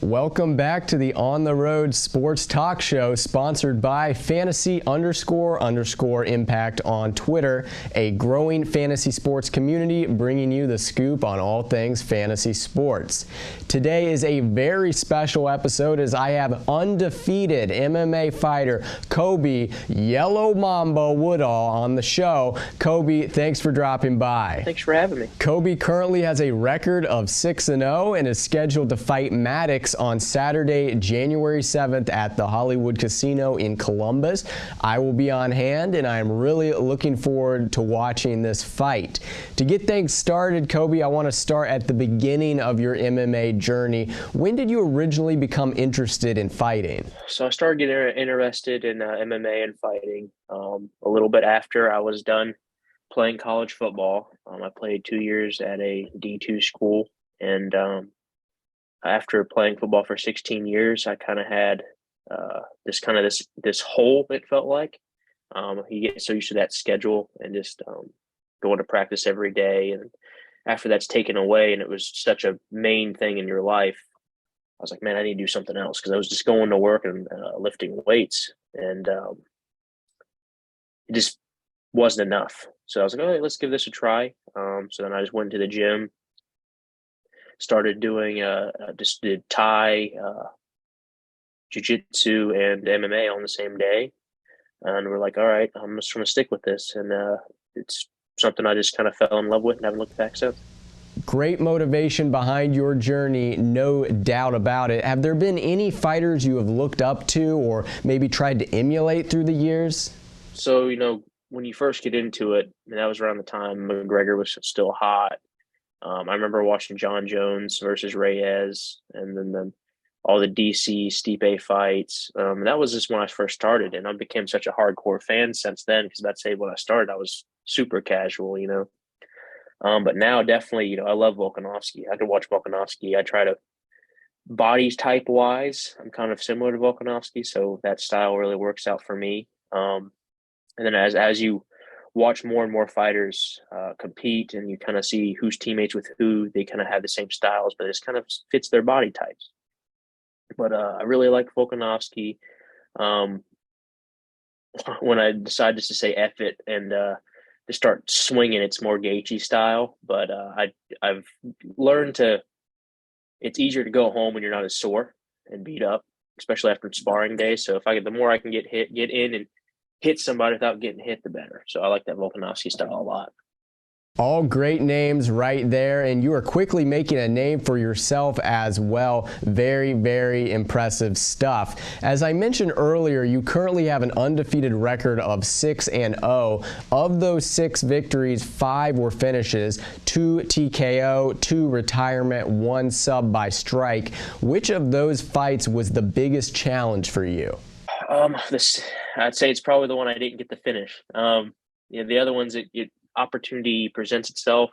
Welcome back to the On the Road Sports Talk Show, sponsored by Fantasy__Impact on Twitter, a growing fantasy sports community bringing you the scoop on all things fantasy sports. Today is a very special episode as I have undefeated MMA fighter Kobe Yellow Mamba Woodall on the show. Kobe, thanks for dropping by. Thanks for having me. Kobe currently has a record of 6-0 and is scheduled to fight Maddox on Saturday, January 7th at the Hollywood Casino in Columbus. I will be on hand, and I am really looking forward to watching this fight. To get things started, Kobe, I want to start at the beginning of your MMA journey. When did you originally become interested in fighting? So I started getting interested in MMA and fighting a little bit after I was done playing college football. I played 2 years at a D2 school, and after playing football for 16 years, I kind of had this hole, it felt like. You get so used to that schedule and just going to practice every day. And after that's taken away and it was such a main thing in your life, I was like, man, I need to do something else, because I was just going to work and lifting weights, and it just wasn't enough. So I was like, all right, let's give this a try. So then I just went to the gym, started doing just did Thai, jiu-jitsu, and MMA on the same day. And we're like, all right, I'm just going to stick with this. And it's something I just kind of fell in love with and haven't looked back since. Great motivation behind your journey, no doubt about it. Have there been any fighters you have looked up to or maybe tried to emulate through the years? So, when you first get into it, and that was around the time McGregor was still hot. I remember watching John Jones versus Reyes, and then all the DC Stipe fights. That was just when I first started, and I became such a hardcore fan since then, because that's when I started, I was super casual, But now definitely, I love Volkanovski. I can watch Volkanovski. I try to, body type wise, I'm kind of similar to Volkanovski, so that style really works out for me. And then as you watch more and more fighters compete, and you kind of see who's teammates with who, they kind of have the same styles, but it just kind of fits their body types. But I really like Volkanovski. When I decided just to say F it and to start swinging, it's more Gaethje style. But I've learned it's easier to go home when you're not as sore and beat up, especially after sparring day. So the more I can get in and hit somebody without getting hit, the better. So I like that Volkanovski style a lot. All great names right there, and you are quickly making a name for yourself as well. Very, very impressive stuff. As I mentioned earlier, you currently have an undefeated record of 6-0. Of those 6 victories, 5 were finishes, 2 TKO, 2 retirement, 1 sub by strike. Which of those fights was the biggest challenge for you? I'd say it's probably the one I didn't get to finish. The other ones, opportunity presents itself.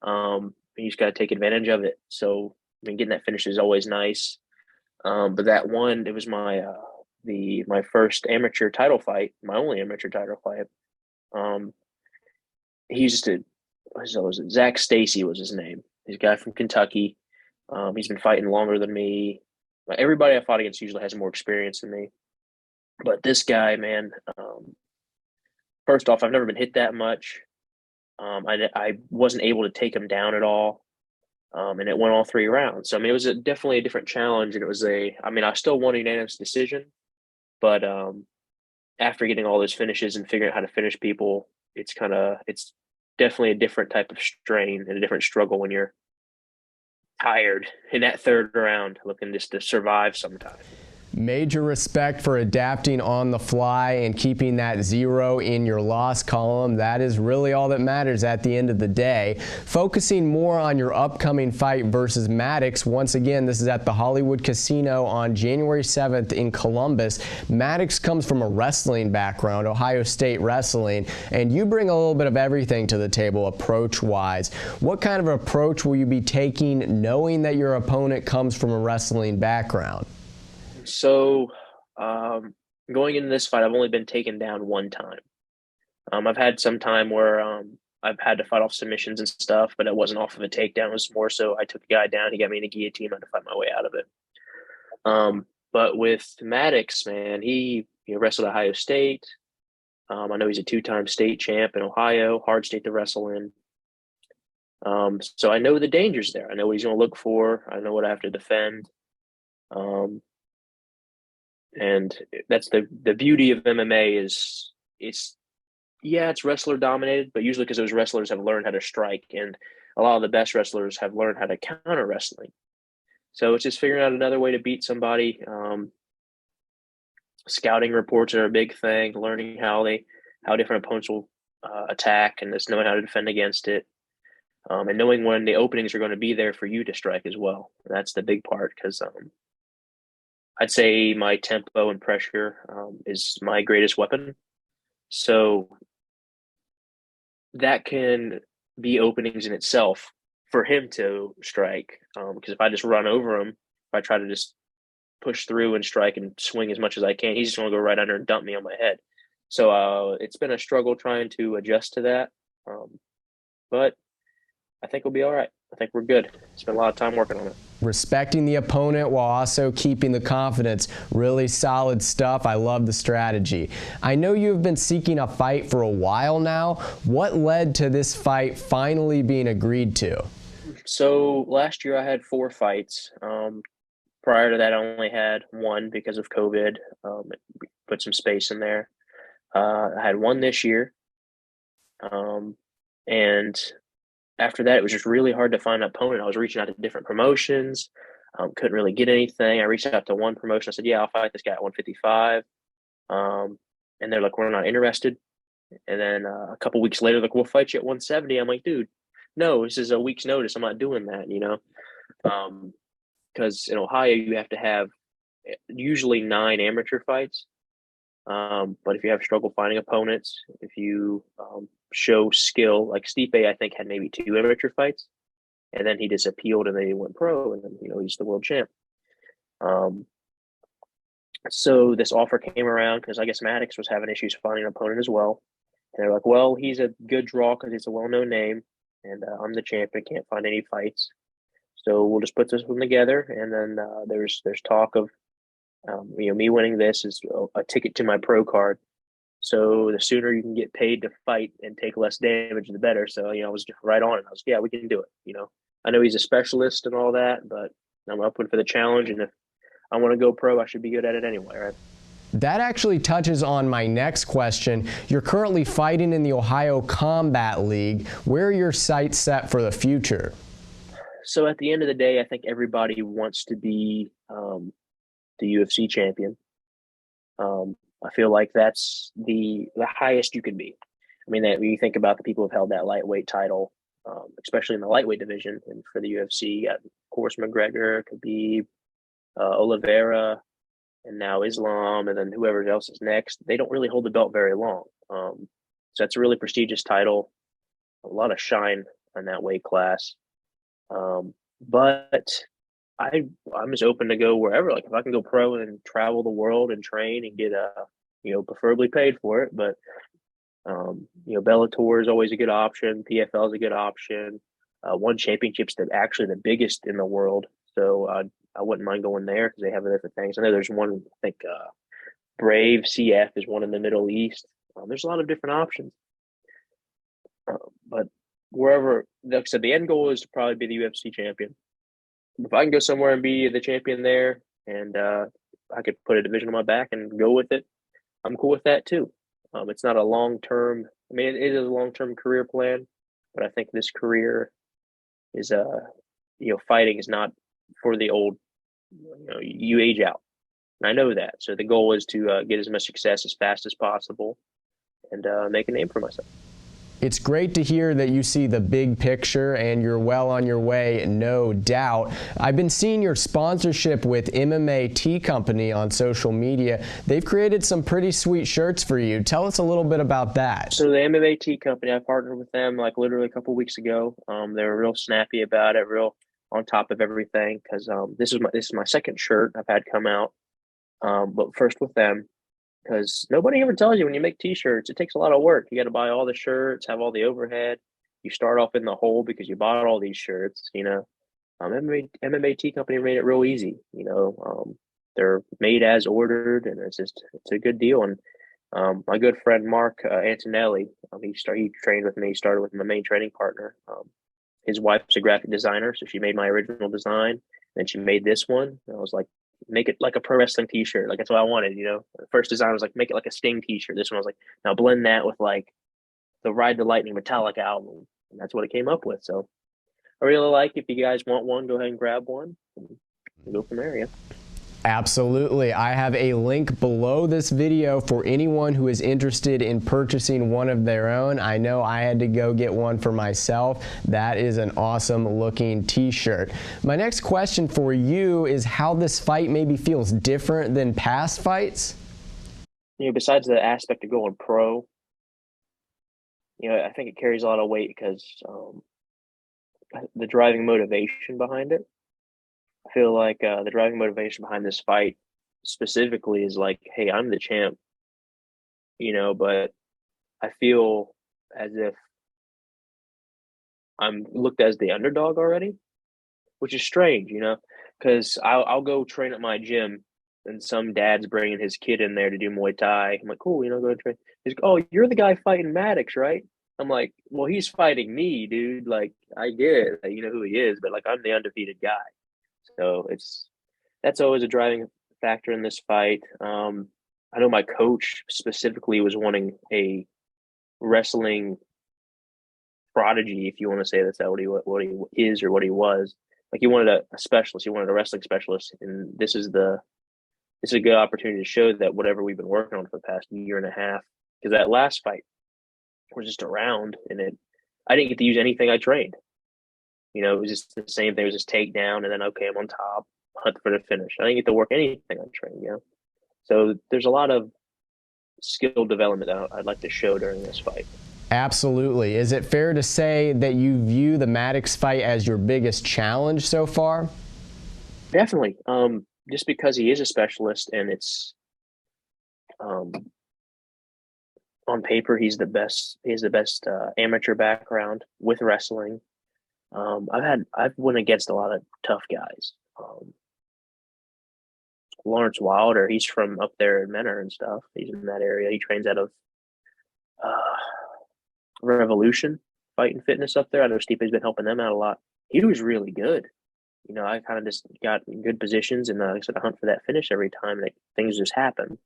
You just got to take advantage of it. So, getting that finish is always nice. But that one, it was my first amateur title fight, my only amateur title fight. He's just Zach Stacy was his name. He's a guy from Kentucky. He's been fighting longer than me. Everybody I fought against usually has more experience than me. But this guy, man, first off, I've never been hit that much. I wasn't able to take him down at all. And it went all 3 rounds. So, it was definitely a different challenge. And it was I still won a unanimous decision. But after getting all those finishes and figuring out how to finish people, it's definitely a different type of strain and a different struggle when you're tired in that 3rd round, looking just to survive sometimes. Major respect for adapting on the fly and keeping that 0 in your loss column. That is really all that matters at the end of the day. Focusing more on your upcoming fight versus Maddox. Once again, this is at the Hollywood Casino on January 7th in Columbus. Maddox comes from a wrestling background, Ohio State wrestling, and you bring a little bit of everything to the table approach-wise. What kind of approach will you be taking knowing that your opponent comes from a wrestling background? So, going into this fight, I've only been taken down 1 time. I've had some time where I've had to fight off submissions and stuff, but it wasn't off of a takedown. It was more so I took a guy down, he got me in a guillotine, I had to fight my way out of it. But with Maddox, man, he wrestled at Ohio State. I know he's a two-time state champ in Ohio, hard state to wrestle in. So I know the dangers there. I know what he's going to look for. I know what I have to defend. Um, and that's the beauty of MMA is it's wrestler dominated, but usually because those wrestlers have learned how to strike, and a lot of the best wrestlers have learned how to counter wrestling. So it's just figuring out another way to beat somebody. Scouting reports are a big thing. Learning how different opponents will attack, and just knowing how to defend against it, and knowing when the openings are going to be there for you to strike as well. That's the big part because I'd say my tempo and pressure is my greatest weapon. So that can be openings in itself for him to strike. Because if I just run over him, if I try to just push through and strike and swing as much as I can, he's just going to go right under and dump me on my head. So it's been a struggle trying to adjust to that. But I think we'll be all right. I think we're good. Spent a lot of time working on it. Respecting the opponent while also keeping the confidence. Really solid stuff. I love the strategy. I know you've been seeking a fight for a while now. What led to this fight finally being agreed to? So last year I had 4 fights. Prior to that, I only had 1 because of COVID. Put some space in there. I had 1 this year. And after that, it was just really hard to find an opponent. I was reaching out to different promotions, couldn't really get anything. I reached out to one promotion. I said, yeah, I'll fight this guy at 155. And they're like, we're not interested. And then a couple weeks later, like, we'll fight you at 170. I'm like, dude, no, this is a week's notice. I'm not doing that, because in Ohio, you have to have usually 9 amateur fights. But if you have struggle finding opponents, if you show skill, like Stipe, I think had maybe 2 amateur fights, and then he just appealed and then he went pro, and then he's the world champ. So this offer came around because I guess Maddox was having issues finding an opponent as well, and they're like, well, he's a good draw because he's a well-known name, and I'm the champion, can't find any fights, so we'll just put this one together, and then there's talk of me winning this is a ticket to my pro card. So the sooner you can get paid to fight and take less damage, the better. So, I was right on it. I was, yeah, we can do it. I know he's a specialist and all that, but I'm open for the challenge. And if I want to go pro, I should be good at it anyway, right? That actually touches on my next question. You're currently fighting in the Ohio Combat League. Where are your sights set for the future? So at the end of the day, I think everybody wants to be the UFC champion. I feel like that's the highest you can be. I mean, when you think about the people who've held that lightweight title, especially in the lightweight division, and for the UFC, of course, McGregor, Khabib, Oliveira, and now Islam, and then whoever else is next. They don't really hold the belt very long. So that's a really prestigious title. A lot of shine in that weight class. But I'm just open to go wherever. Like if I can go pro and travel the world and train and get preferably paid for it. But Bellator is always a good option. PFL is a good option. One Championship's actually the biggest in the world, so I wouldn't mind going there because they have different things. I know there's one. I think Brave CF is one in the Middle East. There's a lot of different options. But wherever, like I said, the end goal is to probably be the UFC champion. If I can go somewhere and be the champion there, and I could put a division on my back and go with it, I'm cool with that too. It's not a long-term. I mean, it is a long-term career plan, but I think this career is fighting is not for the old. You age out, and I know that. So the goal is to get as much success as fast as possible, and make a name for myself. It's great to hear that you see the big picture and you're well on your way, no doubt. I've been seeing your sponsorship with MMA Tea Company on social media. They've created some pretty sweet shirts for you. Tell us a little bit about that. So the MMA Tea Company, I partnered with them like literally a couple weeks ago. They were real snappy about it, real on top of everything because this is my second shirt I've had come out. But first with them, because nobody ever tells you when you make t-shirts, it takes a lot of work. You got to buy all the shirts, have all the overhead. You start off in the hole because you bought all these shirts, MMA Tea Company made it real easy, they're made as ordered, and it's a good deal. And my good friend Mark Antonelli, he trained with me. He started with my main training partner. His wife's a graphic designer, so she made my original design. Then she made this one. And I was like, make it like a pro wrestling T-shirt. Like that's what I wanted. The first design was like make it like a Sting T-shirt. This one was like now blend that with like the Ride the Lightning Metallica album, and that's what it came up with. So I really like. If you guys want one, go ahead and grab one. And go from there. Yeah. Absolutely. I have a link below this video for anyone who is interested in purchasing one of their own. I know I had to go get one for myself. That is an awesome looking t-shirt. My next question for you is how this fight maybe feels different than past fights? Besides the aspect of going pro, I think it carries a lot of weight because the driving motivation behind it. I feel like the driving motivation behind this fight specifically is like, hey, I'm the champ, but I feel as if I'm looked as the underdog already, which is strange, because I'll go train at my gym and some dad's bringing his kid in there to do Muay Thai. I'm like, cool, go and train. He's like, oh, you're the guy fighting Maddox, right? I'm like, well, he's fighting me, dude. Like, I get it. You know who he is, but like, I'm the undefeated guy. So that's always a driving factor in this fight. I know my coach specifically was wanting a wrestling prodigy, if you want to say that's what he is or what he was. Like he wanted a specialist, he wanted a wrestling specialist, and this is a good opportunity to show that whatever we've been working on for the past year and a half. Because that last fight was just around, and I didn't get to use anything I trained. It was just the same thing. It was just takedown, and then okay, I'm on top, hunt for the finish. I didn't get to work anything I trained. So there's a lot of skill development that I'd like to show during this fight. Absolutely. Is it fair to say that you view the Maddox fight as your biggest challenge so far? Definitely. Just because he is a specialist, and it's on paper he's the best. He has the best amateur background with wrestling. I've went against a lot of tough guys. Lawrence Wilder, he's from up there in Menor and stuff. He's in that area. He trains out of Revolution Fight and Fitness up there. I know Stipe's been helping them out a lot. He was really good. I kind of just got in good positions, and like I said, I hunt for that finish every time, and things just happen.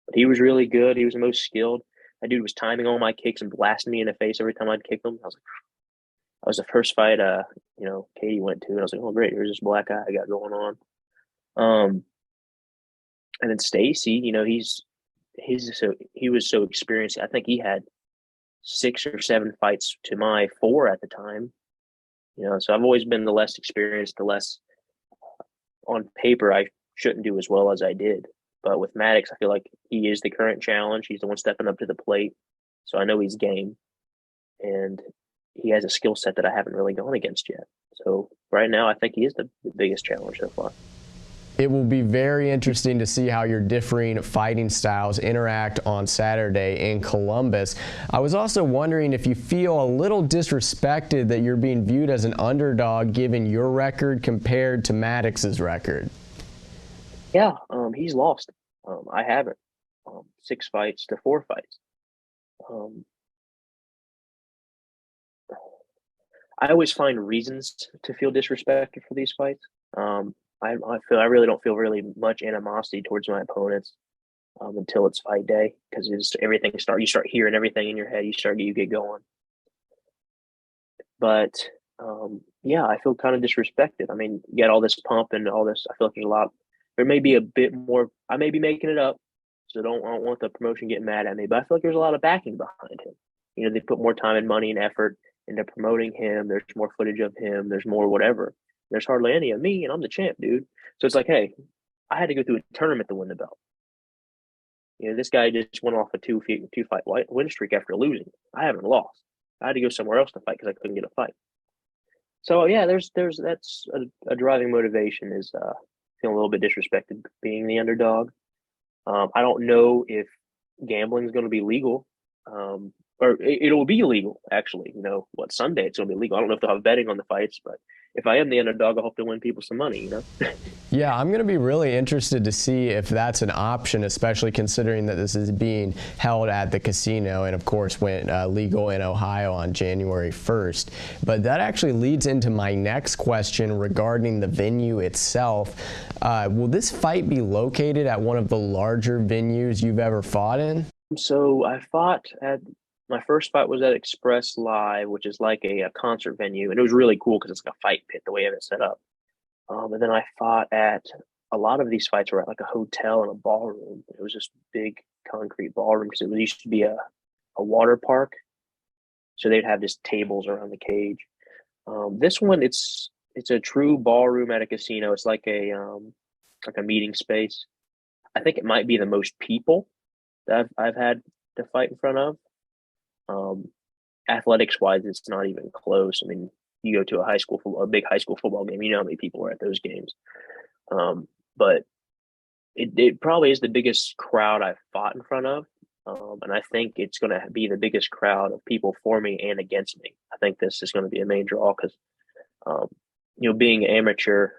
But he was really good. He was the most skilled. That dude was timing all my kicks and blasting me in the face every time I'd kick him. I was like, that was the first fight, Katie went to, and I was like, oh great, here's this black guy I got going on. And then Stacy, he was so experienced. I think he had 6 or 7 fights to my 4 at the time. So I've always been the less experienced, the less on paper I shouldn't do as well as I did. But with Maddox, I feel like he is the current challenge. He's the one stepping up to the plate. So I know he's game. And he has a skill set that I haven't really gone against yet. So right now, I think he is the biggest challenge so far. It will be very interesting to see how your differing fighting styles interact on Saturday in Columbus. I was also wondering if you feel a little disrespected that you're being viewed as an underdog given your record compared to Maddox's record. Yeah, he's lost. I haven't. 6 fights to 4 fights. I always find reasons to feel disrespected for these fights. I really don't feel really much animosity towards my opponents until it's fight day, because you start hearing everything in your head. You get going. But yeah, I feel kind of disrespected. I mean, you get all this pump and all this. I feel like there may be a bit more. I may be making it up, so I don't want the promotion getting mad at me. But I feel like there's a lot of backing behind him. They put more time and money and effort into promoting him. There's more footage of him. There's more whatever. There's hardly any of me, and I'm the champ, dude. So it's like, hey, I had to go through a tournament to win the belt. This guy just went off a two fight win streak after losing. I haven't lost. I had to go somewhere else to fight because I couldn't get a fight. So yeah, that's a driving motivation is feeling a little bit disrespected being the underdog. I don't know if gambling is going to be legal or it'll be legal actually. You know what? Sunday it's gonna be legal. I don't know if they'll have betting on the fights, but if I am the underdog, I hope to win people some money. You know. Yeah, I'm going to be really interested to see if that's an option, especially considering that this is being held at the casino and, of course, went legal in Ohio on January 1st. But that actually leads into my next question regarding the venue itself. Will this fight be located at one of the larger venues you've ever fought in? So I fought at my first fight was at Express Live, which is like a concert venue, and it was really cool because it's like a fight pit the way I have it set up. And then I fought at a lot of these fights were at like a hotel and a ballroom. It was just big concrete ballroom because it used to be a water park. So they'd have just tables around the cage. This one, it's a true ballroom at a casino. It's like a meeting space. I think it might be the most people that I've had to fight in front of. Athletics wise, it's not even close. I mean, you go to a big high school football game, you know how many people are at those games. But it probably is the biggest crowd I've fought in front of. And I think it's going to be the biggest crowd of people for me and against me. I think this is going to be a main draw because, being amateur,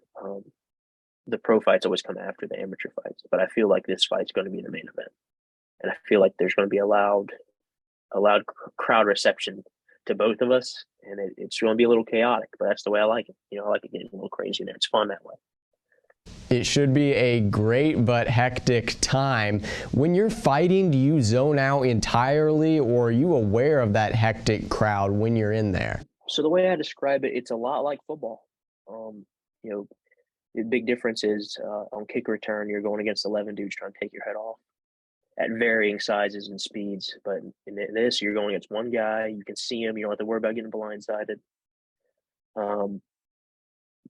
the pro fights always come after the amateur fights. But I feel like this fight's going to be the main event. And I feel like there's going to be a loud crowd reception to both of us, and it's going to be a little chaotic, but that's the way I like it. I like it getting a little crazy, and it's fun that way. It should be a great but hectic time. When you're fighting, do you zone out entirely, or are you aware of that hectic crowd when you're in there? So the way I describe it, it's a lot like football. The big difference is on kick return, you're going against 11 dudes trying to take your head off at varying sizes and speeds. But in this, you're going against one guy. You can see him. You don't have to worry about getting blindsided.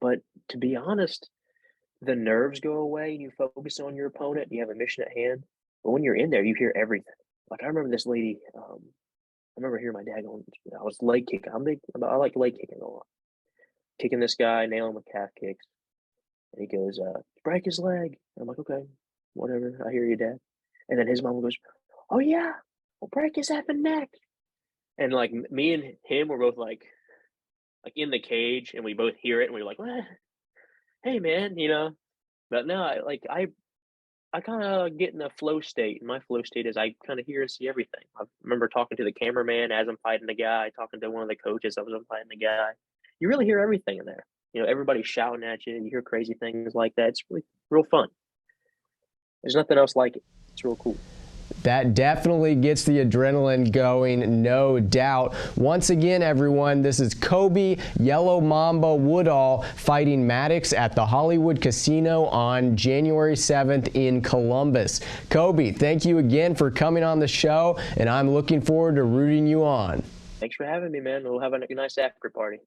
But to be honest, the nerves go away and you focus on your opponent. You have a mission at hand. But when you're in there, you hear everything. Like I remember this lady. I remember hearing my dad going. I was leg kicking. I like leg kicking a lot. Kicking this guy, nailing with calf kicks, and he goes, "Break his leg." I'm like, "Okay, whatever. I hear you, Dad." And then his mom goes, "Oh yeah, we'll break his effing neck." And like me and him were both like in the cage, and we both hear it, and we're like, "Hey man," But no, I kind of get in a flow state. And my flow state is I kind of hear and see everything. I remember talking to the cameraman as I'm fighting the guy, talking to one of the coaches as I'm fighting the guy. You really hear everything in there. Everybody's shouting at you. You hear crazy things like that. It's really real fun. There's nothing else like it. It's real cool. That definitely gets the adrenaline going, no doubt. Once again, everyone, this is Kobe Yellow Mamba Woodall fighting Maddox at the Hollywood Casino on January 7th in Columbus. Kobe, thank you again for coming on the show, and I'm looking forward to rooting you on. Thanks for having me, man. We'll have a nice after party.